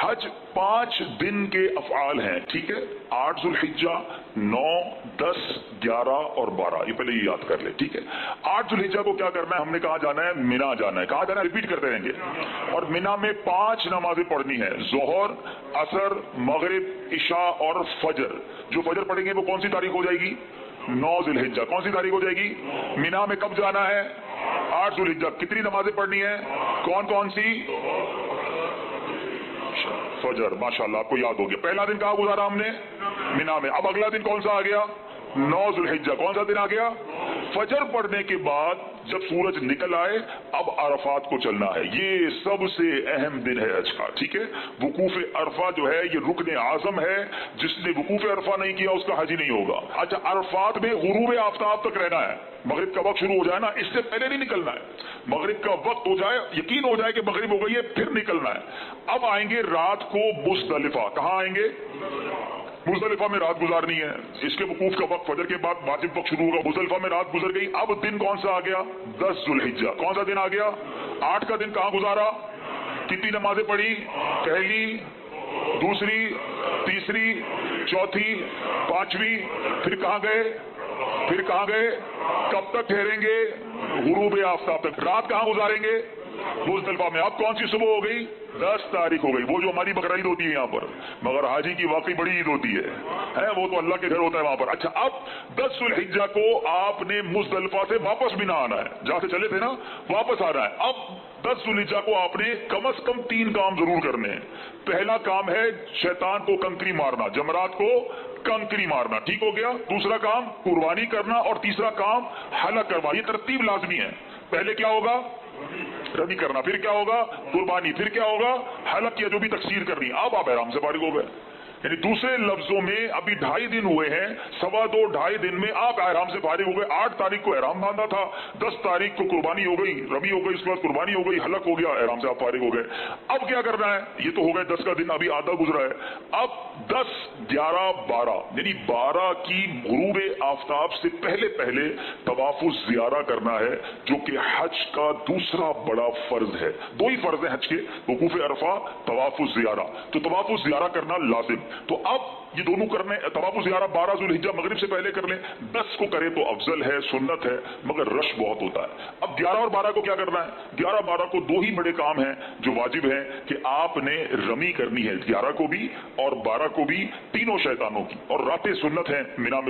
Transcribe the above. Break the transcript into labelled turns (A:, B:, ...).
A: हज 5 दिन के अफआल हैं, ठीक है। 8 जुल्हिज्जा, 9, 10, 11 और 12, ये पहले ये याद कर ले, ठीक है। 8 जुल्हिज्जा को क्या करना है, हमने कहा जाना है, मिना जाना है। कहा जाना है, रिपीट करते रहेंगे। और मिना में 5 नमाजें पढ़नी है, जोहर, असर, मगरिब, इशा और फजर। जो फजर पढ़ेंगे वो कौन सी तारीख हो जाएगी? 9 जुल्हिज्जा। कौन सी तारीख हो जाएगी? मिना में कब जाना है? 8 जुल्हिज्जा। कितनी नमाजें पढ़नी है? कौन कौन सी? फजर। माशाल्लाह, आपको याद हो गया। पहला दिन कहाँ गुजारा हमने? मिना में। अब अगला दिन कौन सा आ गया? 9 जुल्हिज्जा। कौन सा दिन आ गया? फजर पढ़ने के बाद जब सूरज निकल आए, अब अरफात को चलना है। ये सबसे अहम दिन है हज का, ठीक है। वकूफ अरफा जो है ये रुकन आजम है। जिसने वकूफ अरफा नहीं किया उसका हज ही नहीं होगा। अच्छा, अरफात में गुरूब आफ्ताब तक रहना है। मगरिब का वक्त शुरू हो जाए ना, इससे पहले नहीं निकलना है। मगरिब का वक्त हो जाए, यकीन हो जाए कि मगरिब हो गई है, फिर निकलना है। अब आएंगे रात को मुज़दलिफा। कहाँ आएंगे? मुज़दलिफा में रात गुजारनी है। इसके वकूफ का वक्त फजर के बाद वाजिब वक्त शुरू होगा। मुज़दलिफा में रात गुजर गई। अब दिन कौन सा आ गया? 10 जुल्हिज्जा। कौन सा दिन आ गया? 8 का दिन कहाँ गुजारा? कितनी नमाजें पढ़ी? पहली, दूसरी, तीसरी, चौथी, 5वीं। फिर कहाँ गए? कब तक ठहरेंगे? गुरूब आफ्ताब तक। रात कहाँ गुजारेंगे? मुज़दलिफा में। अब कौन सी सुबह हो गई? 10 तारीख हो गई। वो जो हमारी बकरीद होती है यहाँ पर, मगर हाजी की वाकई बड़ी ईद होती है वो तो अल्लाह के घर होता है वहां पर। अच्छा, अब 10 जुल्हिज्जा को आपने मुज़दलिफा से वापस भी ना आना है। जहां से चले थे ना, वापस आना है। अब 10 जुल्हिज्जा को आपने कम से कम 3 काम जरूर करने हैं। पहला काम है शैतान को कंकरी मारना, जमरात को कंकरी मारना, ठीक हो गया। दूसरा काम कुर्बानी करना, और तीसरा काम हलक करवा। ये तरतीब लाजमी है। पहले क्या होगा? रमी करना, फिर क्या होगा? कुर्बानी, फिर क्या होगा? हलक या जो भी तकसीर करनी। अब आप आराम से फारिग हो गए। यानी दूसरे लफ्जों में अभी 2.5 दिन हुए हैं, 2.25 दिन में आप एहराम से फारिग हो गए। 8 तारीख को एहराम बांधा था, 10 तारीख को कुर्बानी हो गई, रमी हो गई, उसके बाद कुर्बानी हो गई, हलक हो गया, एहराम से आप फारिग हो गए। अब क्या करना है? ये तो हो गए 10 का दिन, अभी आधा गुजरा है। अब 10, 11, 12 यानी 12 की गुरूब आफ्ताब से पहले तवाफुल ज़ियारा करना है, जो कि हज का दूसरा बड़ा फर्ज है। 2 ही फर्ज है हज के, वकूफ अरफा, तवाफुल ज़ियारा। तो तवाफुल ज़ियारा करना लाजिम। तो अब ये दोनों करने, तवाफुल ज़ियारा 12 जुल्हिज्जा मगरिब से पहले कर लें। 10 को करें तो अफजल है, सुन्नत है, मगर रश बहुत होता है। अब 11 और 12 को क्या करना है? 11, 12 को 2 ही बड़े काम हैं जो वाजिब है कि आपने रमी करनी है, 11 को भी और 12 को भी, तीनों शैतानों की। और रातें सुन्नत है मिना में